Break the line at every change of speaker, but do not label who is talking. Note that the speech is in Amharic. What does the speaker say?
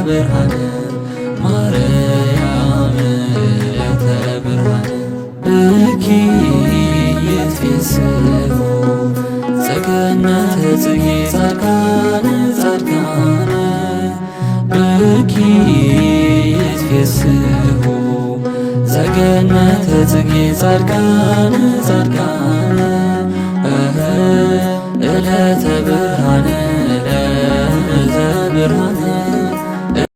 ብርሃን ማርያም ዕለተ ብርሃን ብኪ ይትፌስሑ ዘገነተ ጽጌ ጻድቃን ጻድቃን ብኪ ይትፌስሑ ዘገነተ ጽጌ ጻድቃን ጻድቃን ዕለተ ብርሃን